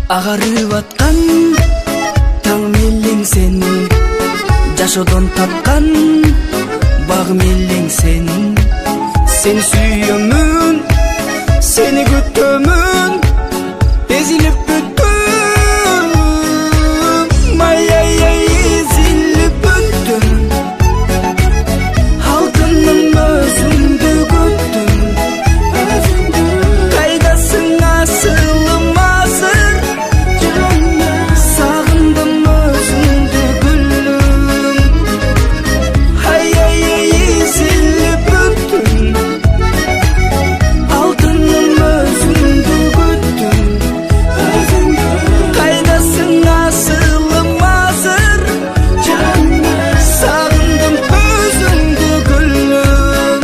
Агарып аткан таң мелең сен, жашоодон тапкан багым элең сен. Сени сүйөмүн, сени күтөмүн, эзилип бүттүм. Ай эзилип бүттүм, алтыным өзүңдү күттүм. Кайдасың асылым азыр, сагындым өзүңдү гүлүм. Ай эзилип бүттүм, алтыным өзүңдү күттүм. Кайдасың асылым азыр, сагындым өзүңдү гүлүм.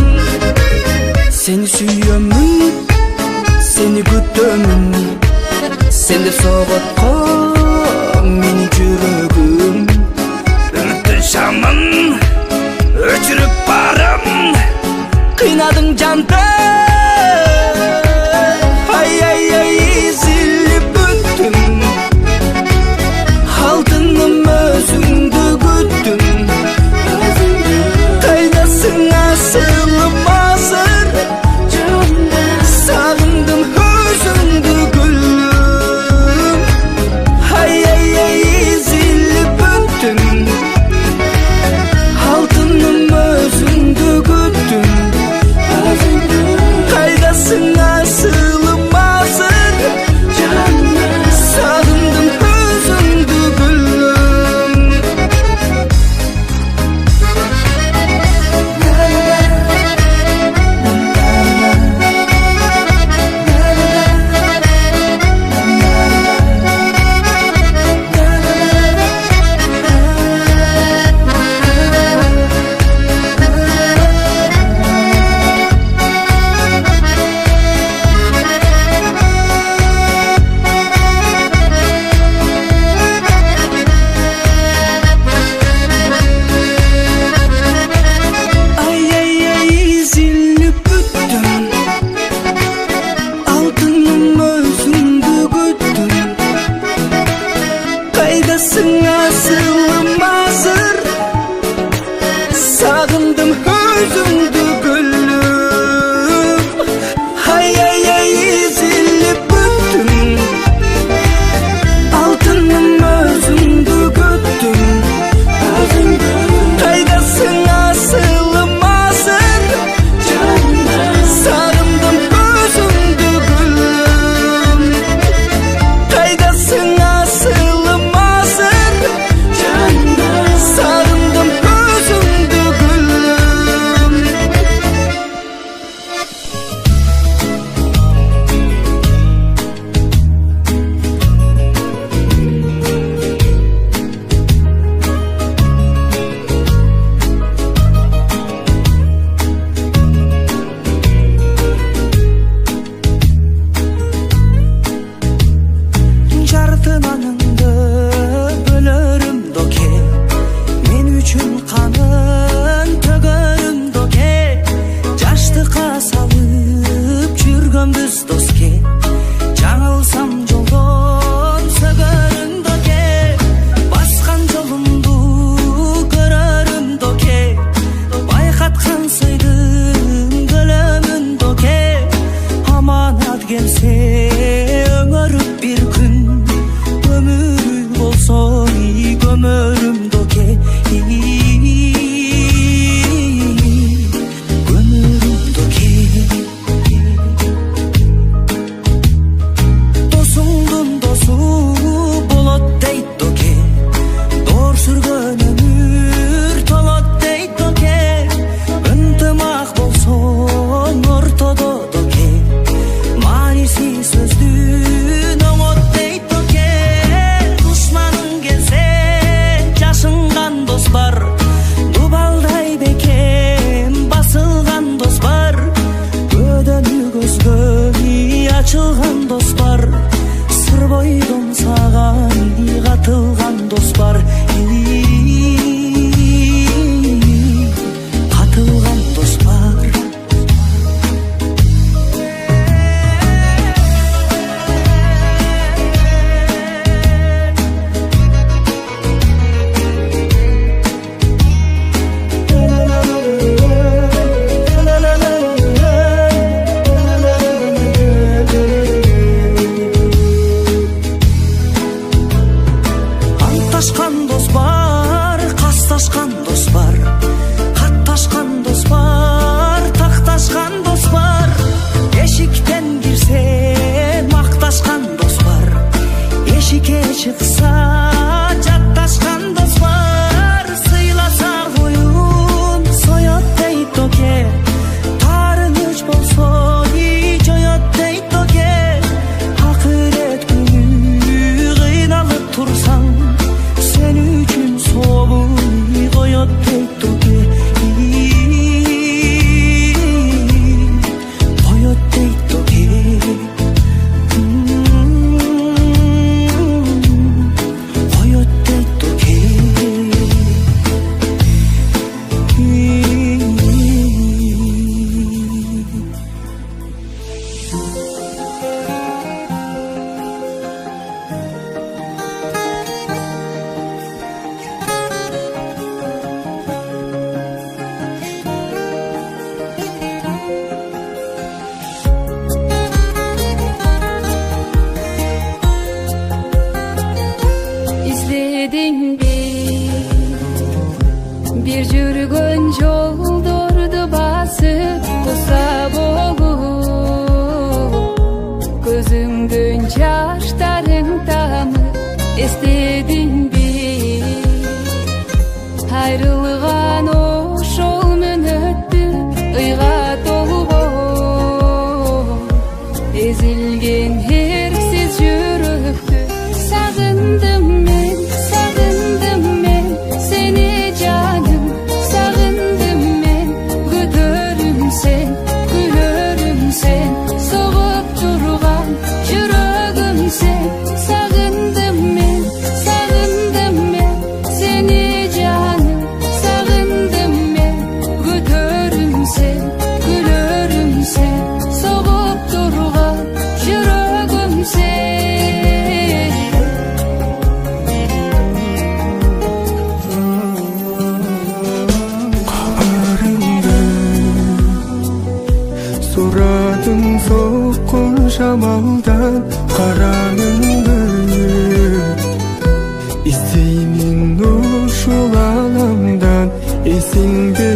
Сени сүйөмүн, сени күтөмүн, сен деп соготко менин жүрөгүм. Үмүттүн шамын өчүрүп барам, кыйнадың жанды. Ай эзилип бүттүм, алтыным өзүңдү күттүм. Кайдасың асылым азыр, сагындым өзүңдү гүлүм. Ай эзилип бүттүм, алтыным өзүңдү күттүм. Кайдасың асылым азыр, сагындым өзүңдү гүлүм. Ай эзилип бүттүм, алтыным өзүңдү күттүм. Кайдасың асылым азыр, сагындым өзүңдү гүлүм. Ай эзилип бүттүм, алтыным өзүңдү күттүм. Кайдасың асылым азыр, сагындым өзүңдү гүлүм. Кайдасың асылым азыр, сагындым өзүңдү гүлүм. Жартынаныңды бөлөрүм доке, мен үчүн канын төгөрүм доке. Жаштыкка салып жүргөнбүз доске, жаңылсам жолдон сөгөрүм доке. Баскан жолумду көрөрүм доке, байкаткан сыйдым көлөмүн доке. Аманат келсе өңөрүп бир күн, өмүрү болсо көмөрүм доке. Көмөрүм доке. Досуңдун досу болот дейт доке, доор сүргөн өмүр толот дейт доке. Ынтымак болсоң ортодо доке, мааниси сөздүн оңот дейт доке. Душманың келсе жашынган дос бар, дубалдай бекем басылган дос бар. Көдөнү көзгө ачылган дос бар, сыр бойдон сага катылган дос бар. Катылган дос бар. эстедиңби айрылган ошол мүнөттү ыйга толгон эзилген эрксиз жүрөктү сагындым мен сени жаным сагындым мен көтөрүм сен күлөрүм сен согуп турган жүрөгүм сен сагындым мен сени жаным сагындым мен көтөрүм сен күлөрүм сен согуп турган жүрөгүм сен Сурадың соққан шамалдан қараңыңды іздеймін ушул аламдан есіңді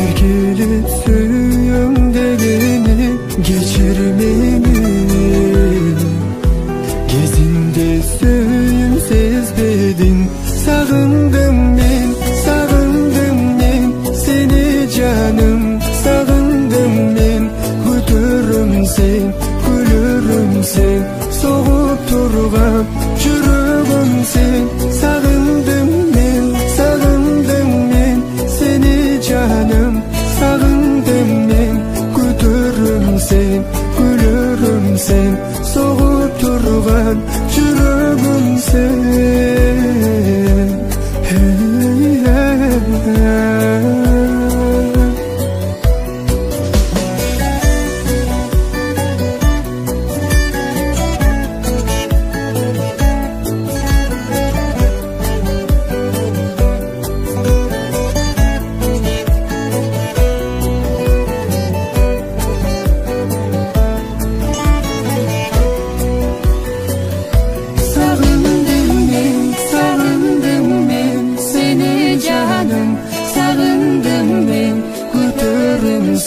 еркелеп сүйем дегені кечир мени кезинде сүйүм сезбедин сагындым мен сени жаным сагындым мен көтөрүм сен күлөрүм сен согуп турган жүрөгүм сен сагындым мен сени жаным сагындым мен көтөрүм сен күлөрүм сен согуп турган жүрөгүм сен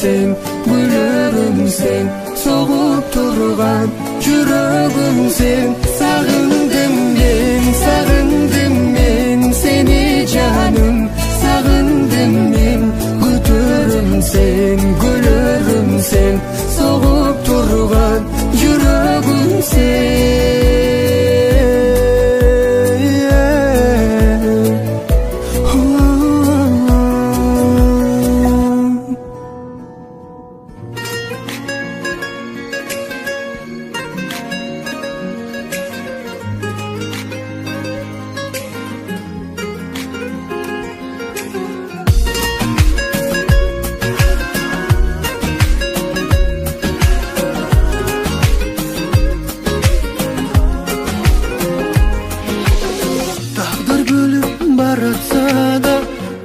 sen gülürüm sen soğup turgan жүрөгүм sen sağındım men seni canım sağındım men götürüm sen gülürüm sen soğup turgan жүрөгүм sen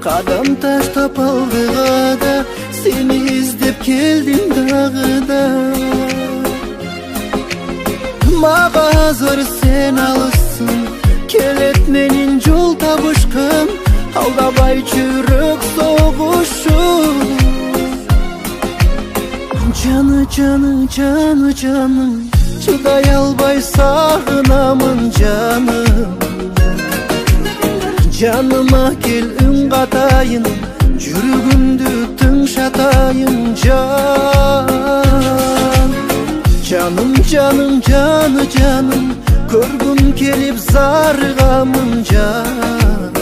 Qadam tashlab alg'ida seni izlab keldim dag'ida Maga zor sen alışsın kelet menin jol tabışkım aldabay жүрөк soğuşum Canı çıday albay sağınamın canım Canıma gel ün katayın Жүрөгүмдү тыңшатайын Canım Көргүм келип зарыгамын жан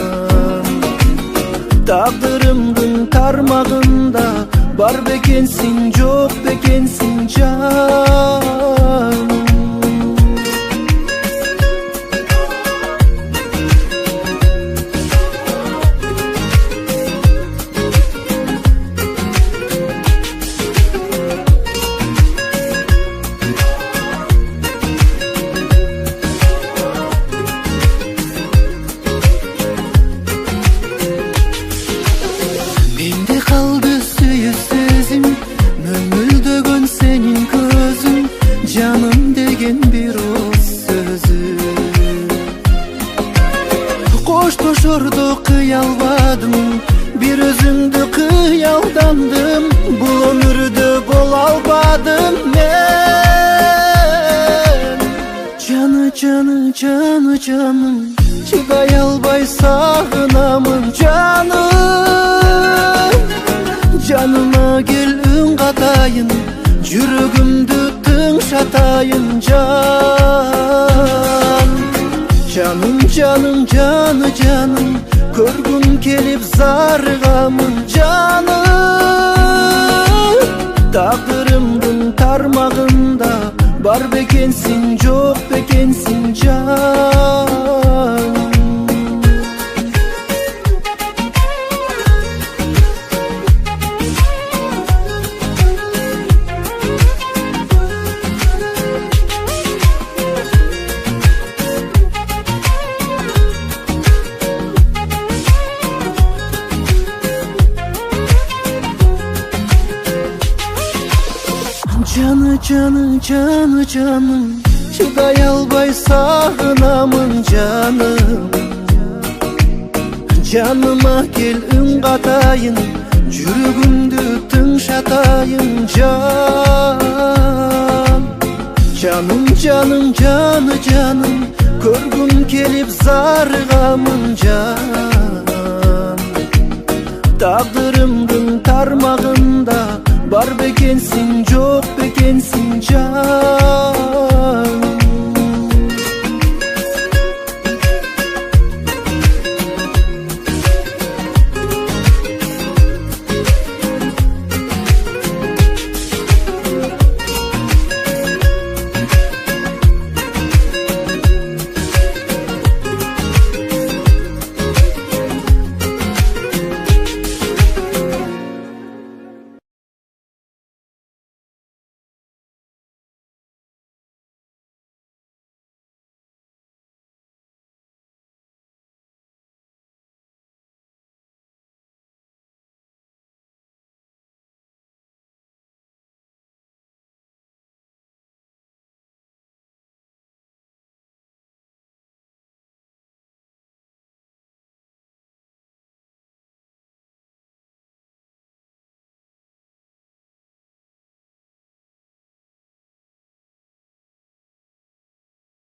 Тагдырымдын тармагында Бар бекенсиң, жок бекенсиң жан Koştuşurdu kıyalmadım Bir özündü kıyaldandım Bu ömürde bol almadım ben canım çıday albay sağınamın canım. Canıma gel ün katayın, жүрөгümdü tыңшатайын can. Canım canım көргүм келип зарыгамын canım. Taqdırımdın tarmağında бар бекенсиң жок бекенсиң can. Canım çıday alбай sağınamın canım. Canıma gel ün katayın, жүрөгümdü tыңшатайын can. Canım көргүм келип зарыгамын can. Taqdırımdın tarmağında бар бекенсиң жок бекенсиң can.